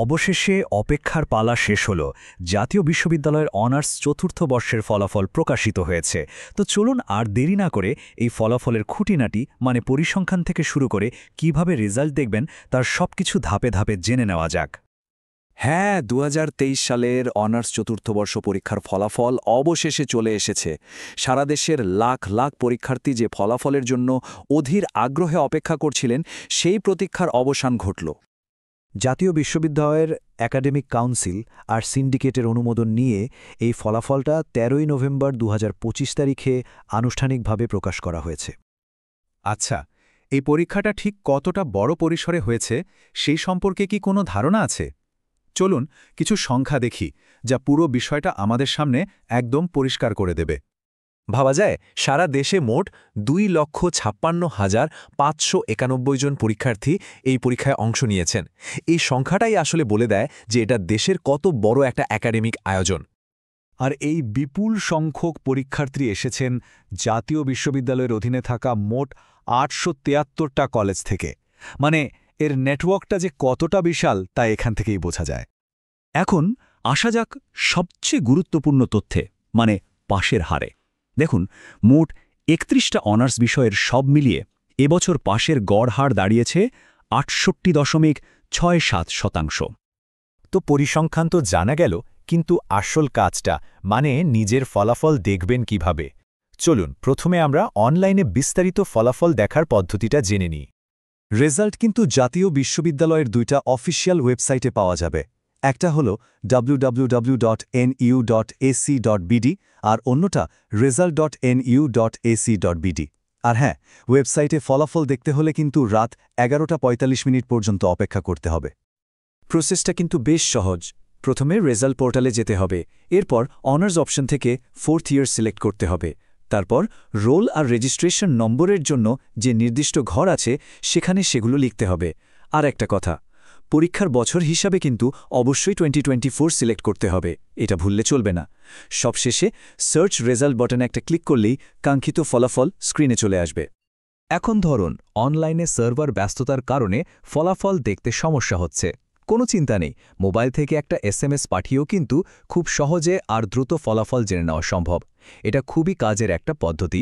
অবশেষে অপেক্ষার পালা শেষ হলো। জাতীয় বিশ্ববিদ্যালয়ের অনার্স চতুর্থ বর্ষের ফলাফল প্রকাশিত হয়েছে। তো চলুন আর দেরি না করে এই ফলাফলের খুঁটিনাটি মানে পরিসংখ্যান থেকে শুরু করে কিভাবে রেজাল্ট দেখবেন তার সবকিছু ধাপে ধাপে জেনে নেওয়া যাক। হ্যাঁ, ২০২৩ সালের অনার্স চতুর্থ বর্ষ পরীক্ষার ফলাফল অবশেষে চলে এসেছে। সারা দেশের লাখ লাখ পরীক্ষার্থী যে ফলাফলের জন্য অধীর আগ্রহে অপেক্ষা করছিলেন, সেই প্রতীক্ষার অবসান ঘটল। জাতীয় বিশ্ববিদ্যালয়ের একাডেমিক কাউন্সিল আর সিন্ডিকেটের অনুমোদন নিয়ে এই ফলাফলটা ১৩ই নভেম্বর ২০২৫ তারিখে আনুষ্ঠানিকভাবে প্রকাশ করা হয়েছে। আচ্ছা, এই পরীক্ষাটা ঠিক কতটা বড় পরিসরে হয়েছে সেই সম্পর্কে কি কোনো ধারণা আছে? চলুন কিছু সংখ্যা দেখি, যা পুরো বিষয়টা আমাদের সামনে একদম পরিষ্কার করে দেবে। ভাবা যায়, সারা দেশে মোট ২,৫৬,৫৯১ জন পরীক্ষার্থী এই পরীক্ষায় অংশ নিয়েছেন। এই সংখ্যাটাই আসলে বলে দেয় যে এটা দেশের কত বড় একটা একাডেমিক আয়োজন। আর এই বিপুল সংখ্যক পরীক্ষার্থী এসেছেন জাতীয় বিশ্ববিদ্যালয়ের অধীনে থাকা মোট ৮৭৩টা কলেজ থেকে। মানে এর নেটওয়ার্কটা যে কতটা বিশাল তা এখান থেকেই বোঝা যায়। এখন আসা যাক সবচেয়ে গুরুত্বপূর্ণ তথ্যে, মানে পাশের হারে। দেখুন, মোট ৩১টা অনার্স বিষয়ের সব মিলিয়ে এবছর পাশের গড় হার দাঁড়িয়েছে ৬৮.৬৭%। তো পরিসংখ্যান তো জানা গেল, কিন্তু আসল কাজটা মানে নিজের ফলাফল দেখবেন কিভাবে? চলুন প্রথমে আমরা অনলাইনে বিস্তারিত ফলাফল দেখার পদ্ধতিটা জেনে নিই। রেজাল্ট কিন্তু জাতীয় বিশ্ববিদ্যালয়ের দুইটা অফিসিয়াল ওয়েবসাইটে পাওয়া যাবে। একটা হল www.nu.ac.bd আর অন্যটা result.nu.ac.bd। আর হ্যাঁ, ওয়েবসাইটে ফলাফল দেখতে হলে কিন্তু রাত ১১:৪৫ পর্যন্ত অপেক্ষা করতে হবে। প্রসেসটা কিন্তু বেশ সহজ। প্রথমে রেজাল্ট পোর্টালে যেতে হবে, এরপর অনার্স অপশন থেকে 4th ইয়ার সিলেক্ট করতে হবে। তারপর রোল আর রেজিস্ট্রেশন নম্বরের জন্য যে নির্দিষ্ট ঘর আছে সেখানে সেগুলো লিখতে হবে। আর একটা কথা, পরীক্ষার বছর হিসাবে কিন্তু অবশ্যই 2024 সিলেক্ট করতে হবে, এটা ভুললে চলবে না। সবশেষে সার্চ রেজাল্ট বাটনে একটা ক্লিক করলেই কাঙ্ক্ষিত ফলাফল স্ক্রিনে চলে আসবে। এখন ধরুন অনলাইনে সার্ভার ব্যস্ততার কারণে ফলাফল দেখতে সমস্যা হচ্ছে। কোনো চিন্তা নেই, মোবাইল থেকে একটা SMS পাঠিয়েও কিন্তু খুব সহজে আর দ্রুত ফলাফল জেনে নেওয়া সম্ভব। এটা খুবই কাজের একটা পদ্ধতি।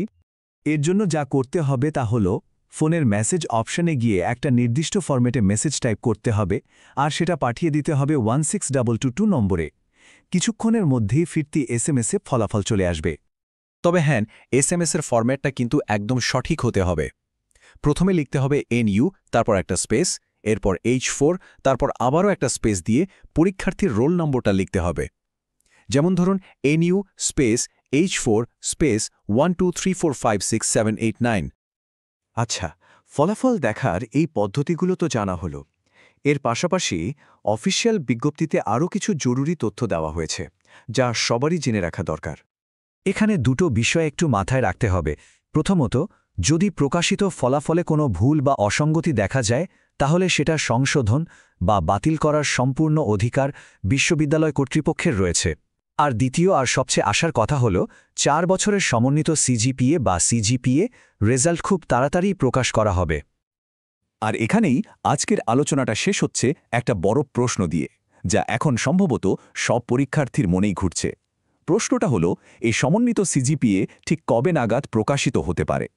এর জন্য যা করতে হবে তা হল ফোনের মেসেজ অপশনে গিয়ে একটা নির্দিষ্ট ফরম্যাটে মেসেজ টাইপ করতে হবে আর সেটা পাঠিয়ে দিতে হবে 16222 নম্বরে। কিছুক্ষণের মধ্যেই ফিরতি SMS-এ ফলাফল চলে আসবে। তবে হ্যাঁ, SMS-এর ফরম্যাটটা কিন্তু একদম সঠিক হতে হবে। প্রথমে লিখতে হবে NU, তারপর একটা স্পেস, এরপর H4, তারপর আবারও একটা স্পেস দিয়ে পরীক্ষার্থীর রোল নম্বরটা লিখতে হবে। যেমন ধরুন NU স্পেস H4 স্পেস 123456789। আচ্ছা, ফলাফল দেখার এই পদ্ধতিগুলো তো জানা হলো। এর পাশাপাশি অফিসিয়াল বিজ্ঞপ্তিতে আরও কিছু জরুরি তথ্য দেওয়া হয়েছে, যা সবারই জেনে রাখা দরকার। এখানে দুটো বিষয় একটু মাথায় রাখতে হবে। প্রথমত, যদি প্রকাশিত ফলাফলে কোনো ভুল বা অসঙ্গতি দেখা যায়, তাহলে সেটা সংশোধন বা বাতিল করার সম্পূর্ণ অধিকার বিশ্ববিদ্যালয় কর্তৃপক্ষের রয়েছে। আর দ্বিতীয় আর সবচেয়ে আশার কথা হল 4 বছরের সমন্বিত CGPA বা CGPA রেজাল্ট খুব তাড়াতাড়ি প্রকাশ করা হবে। আর এখানেই আজকের আলোচনাটা শেষ হচ্ছে একটা বড় প্রশ্ন দিয়ে, যা এখন সম্ভবত সব পরীক্ষার্থীর মনেই ঘুরছে। প্রশ্নটা হলো, এই সমন্বিত CGPA ঠিক কবে নাগাদ প্রকাশিত হতে পারে?